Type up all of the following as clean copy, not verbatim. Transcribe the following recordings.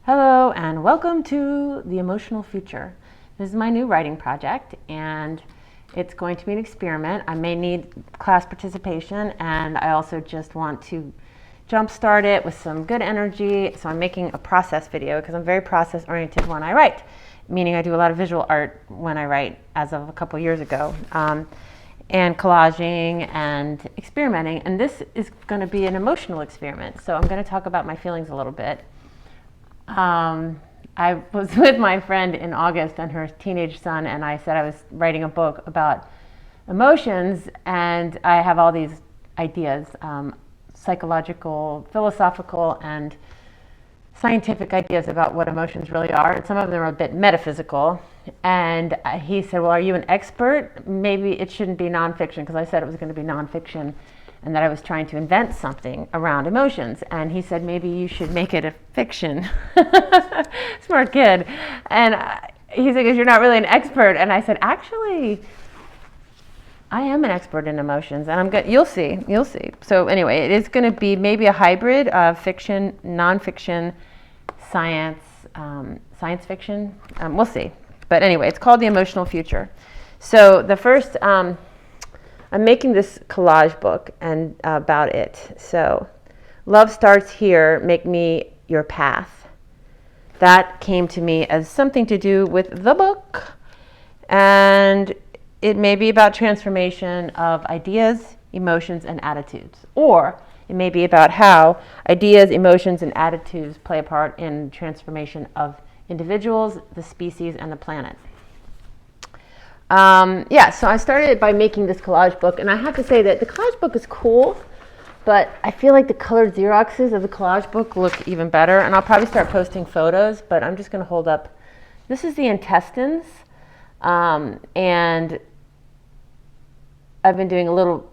Hello and welcome to The Emotional Future. This is my new writing project and it's going to be an experiment. I may need class participation and I also just want to jumpstart it with some good energy. So I'm making a process video because I'm very process oriented when I write, meaning I do a lot of visual art when I write as of a couple years ago. And collaging and experimenting. And this is going to be an emotional experiment. So I'm going to talk about my feelings a little bit. I was with my friend in August and her teenage son, and I said I was writing a book about emotions, and I have all these ideas, psychological, philosophical, and scientific ideas about what emotions really are, and some of them are a bit metaphysical. And he said, well, are you an expert? Maybe it shouldn't be nonfiction, because I said it was going to be nonfiction and that I was trying to invent something around emotions. And he said, maybe you should make it a fiction. Smart kid. And he said, because you're not really an expert. And I said, actually, I am an expert in emotions, and I'm good. You'll see. So anyway, it is going to be maybe a hybrid of fiction, nonfiction, science fiction. We'll see. But anyway, it's called The Emotional Future. So the first, I'm making this collage book and about it. So, love starts here. Make me your path. That came to me as something to do with the book, and it may be about transformation of ideas, emotions, and attitudes. Or it may be about how ideas, emotions, and attitudes play a part in transformation of individuals, the species, and the planet. So I started by making this collage book, and I have to say that the collage book is cool, but I feel like the colored Xeroxes of the collage book look even better, and I'll probably start posting photos, but I'm just going to hold up. This is the intestines, and I've been doing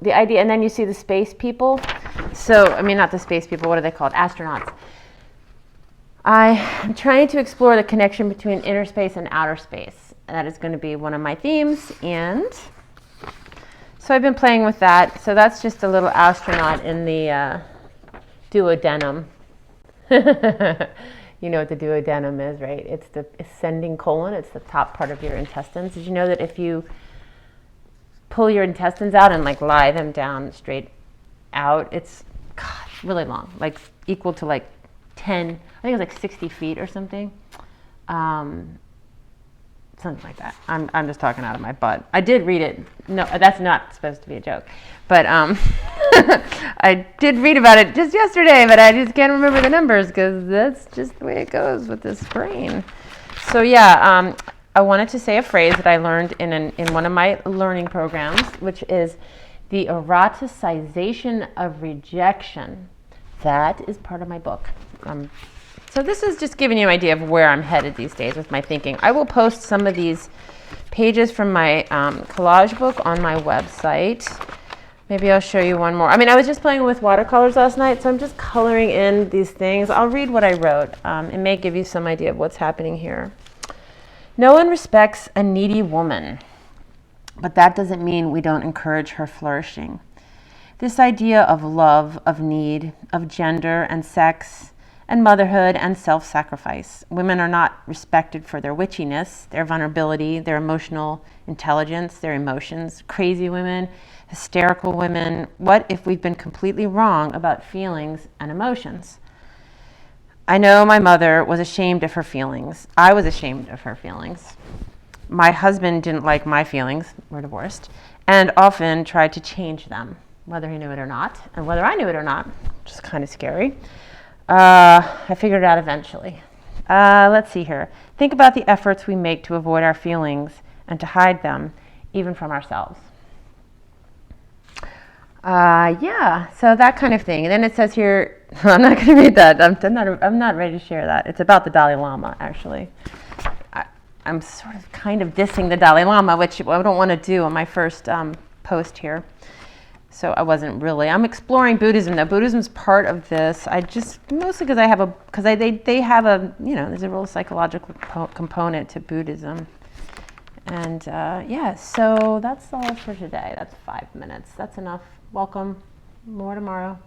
the idea, and then you see the space people. So, I mean, not the space people, what are they called? Astronauts. I'm trying to explore the connection between inner space and outer space. That is going to be one of my themes, and so I've been playing with that. So that's just a little astronaut in the duodenum. You know what the duodenum is, right? It's the ascending colon. It's the top part of your intestines. Did you know that if you pull your intestines out and like lie them down straight out, it's really long, like equal to like 10, I think it's like 60 feet or something. Something like that. I'm just talking out of my butt. I did read it. No, that's not supposed to be a joke. But I did read about it just yesterday, but I just can't remember the numbers because that's just the way it goes with this brain. So yeah, I wanted to say a phrase that I learned in one of my learning programs, which is the eroticization of rejection. That is part of my book. So this is just giving you an idea of where I'm headed these days with my thinking. I will post some of these pages from my collage book on my website. Maybe I'll show you one more. I mean, I was just playing with watercolors last night, so I'm just coloring in these things. I'll read what I wrote. It may give you some idea of what's happening here. No one respects a needy woman, but that doesn't mean we don't encourage her flourishing. This idea of love, of need, of gender and sex, and motherhood and self-sacrifice. Women are not respected for their witchiness, their vulnerability, their emotional intelligence, their emotions. Crazy women, hysterical women. What if we've been completely wrong about feelings and emotions? I know my mother was ashamed of her feelings. I was ashamed of her feelings. My husband didn't like my feelings, we're divorced, and often tried to change them, whether he knew it or not, and whether I knew it or not, which is kind of scary. I figured it out eventually. Let's see here. Think about the efforts we make to avoid our feelings and to hide them, even from ourselves. So that kind of thing. And then it says here, I'm not going to read that. I'm not ready to share that. It's about the Dalai Lama, actually. I'm sort of kind of dissing the Dalai Lama, which I don't want to do on my first post here. So I'm exploring Buddhism. Now, Buddhism's part of this. Mostly because they have a, there's a real psychological component to Buddhism. And so that's all for today. That's 5 minutes. That's enough. Welcome. More tomorrow.